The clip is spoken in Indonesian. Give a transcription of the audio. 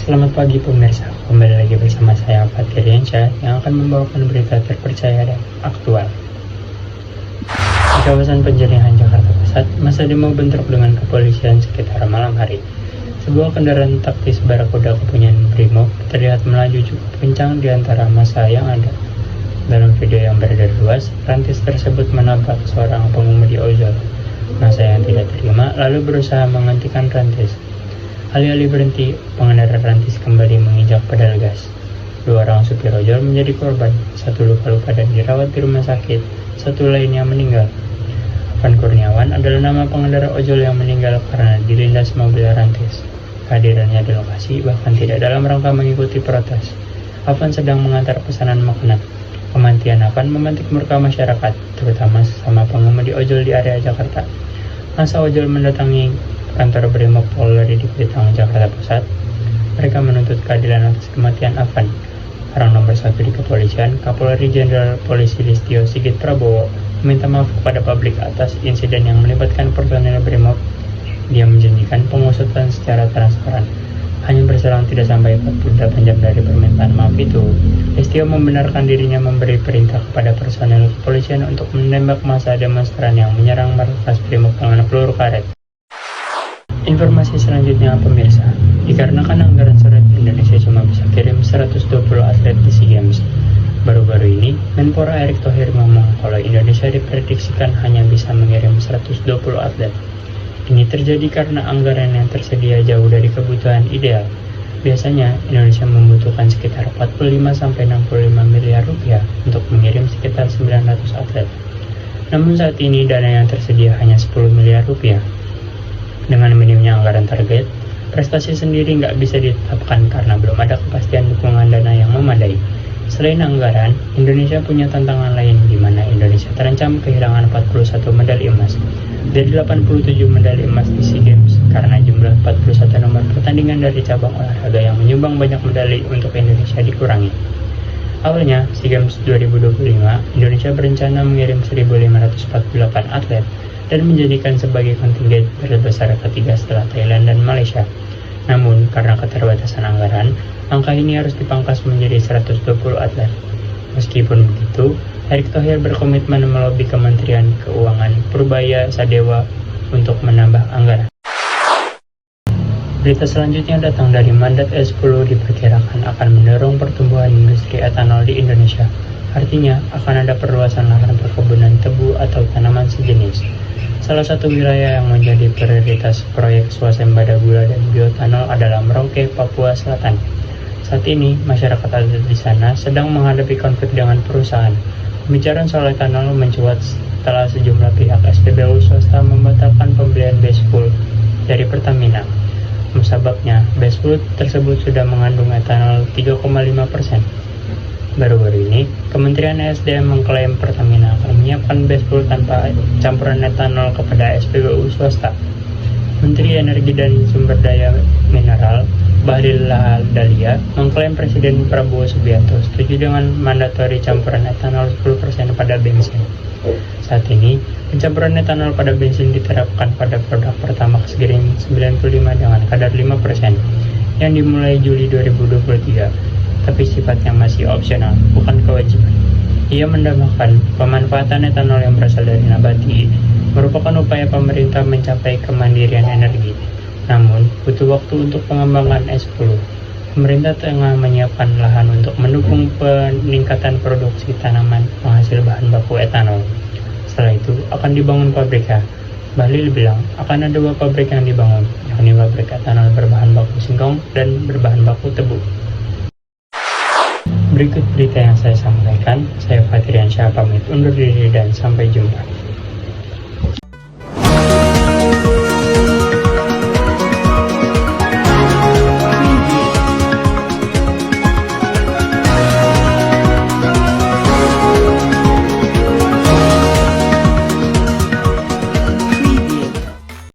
Selamat pagi pemirsa, kembali lagi bersama saya Fatriansyah yang akan membawakan berita terpercaya dan aktual. Di kawasan Penjaringan Jakarta Pusat, masa demo bentrok dengan kepolisian sekitar malam hari. Sebuah kendaraan taktis Barakuda kepunyaan Brimob terlihat melaju cukup kencang di antara massa yang ada. Dalam video yang beredar luas, rantis tersebut menabrak seorang pengemudi ojol. Massa yang tidak terima lalu berusaha menghentikan rantis. Alih-alih berhenti, pengendara rantis kembali menginjak pedal gas. Dua orang supir ojol menjadi korban, satu luka-luka dan dirawat di rumah sakit, satu lainnya meninggal. Afan Kurniawan adalah nama pengendara ojol yang meninggal karena dilindas mobil rantis. Kehadirannya di lokasi bahkan tidak dalam rangka mengikuti protes. Afan sedang mengantar pesanan makanan. Kematian Afan memantik murka masyarakat, terutama sesama pengemudi ojol di area Jakarta. Masa ojol mendatangi kantor Brimob Polri di Kuitang, Jakarta Pusat. Mereka menuntut keadilan atas kematian Afan. Orang nomor 1 di kepolisian, Kapolri Jenderal Polisi Listio Sigit Prabowo, meminta maaf kepada publik atas insiden yang melibatkan personel Brimob. Dia menjanjikan pengusutan secara transparan. Hanya berselang tidak sampai 48 jam dari permintaan maaf itu, Listio membenarkan dirinya memberi perintah kepada personel kepolisian untuk menembak massa demonstran yang menyerang markas Brimob dengan peluru karet. Informasi selanjutnya pemirsa, dikarenakan anggaran surat Indonesia cuma bisa kirim 120 atlet di SEA Games. Baru-baru ini, Menpora Erick Thohir ngomong kalau Indonesia diprediksikan hanya bisa mengirim 120 atlet. Ini terjadi karena anggaran yang tersedia jauh dari kebutuhan ideal. Biasanya, Indonesia membutuhkan sekitar 45-65 miliar rupiah untuk mengirim sekitar 900 atlet. Namun saat ini dana yang tersedia hanya 10 miliar rupiah. Dengan minimnya anggaran target, prestasi sendiri nggak bisa ditetapkan karena belum ada kepastian dukungan dana yang memadai. Selain anggaran, Indonesia punya tantangan lain di mana Indonesia terancam kehilangan 41 medali emas dari 87 medali emas di SEA Games karena jumlah 41 nomor pertandingan dari cabang olahraga yang menyumbang banyak medali untuk Indonesia dikurangi. Awalnya, SEA Games 2025, Indonesia berencana mengirim 1.548 atlet dan menjadikan sebagai kontingen terbesar ketiga setelah Thailand dan Malaysia. Namun, karena keterbatasan anggaran, angka ini harus dipangkas menjadi 120 atlet. Meskipun begitu, Erick Thohir berkomitmen melobi Kementerian Keuangan Purbaya Sadewa untuk menambah anggaran. Berita selanjutnya datang dari Mandat S10 diperkirakan akan mendorong pertumbuhan industri etanol di Indonesia. Artinya, akan ada perluasan lahan perkebunan tebu atau tanaman sejenis. Salah satu wilayah yang menjadi prioritas proyek swasembada gula dan bioetanol adalah Merauke, Papua Selatan. Saat ini, masyarakat adat di sana sedang menghadapi konflik dengan perusahaan. Pembicaraan soal etanol mencuat setelah sejumlah pihak SPBU swasta membatalkan pembelian B10 dari Pertamina. Sebabnya, B10 tersebut sudah mengandung etanol 3,5%. Baru-baru ini, Kementerian ESDM mengklaim Pertamina akan menyiapkan B10 tanpa campuran etanol kepada SPBU swasta. Menteri Energi dan Sumber Daya Mineral, Bahlil Lahadalia, mengklaim Presiden Prabowo Subianto setuju dengan mandatori campuran etanol 10% pada bensin. Saat ini, pencampuran etanol pada bensin diterapkan pada produk Pertamax Green 95 dengan kadar 5% yang dimulai Juli 2023. Tapi sifatnya masih opsional, bukan kewajiban. Ia menambahkan, pemanfaatan etanol yang berasal dari nabati merupakan upaya pemerintah mencapai kemandirian energi. Namun, butuh waktu untuk pengembangan S10. Pemerintah tengah menyiapkan lahan untuk mendukung peningkatan produksi tanaman penghasil bahan baku etanol. Setelah itu, akan dibangun pabrik. Bahlil bilang, akan ada 2 pabrik yang dibangun, yakni pabrik etanol berbahan baku singkong dan berbahan baku tebu. Berikut berita yang saya sampaikan. Saya Fatriansyah pamit undur diri dan sampai jumpa.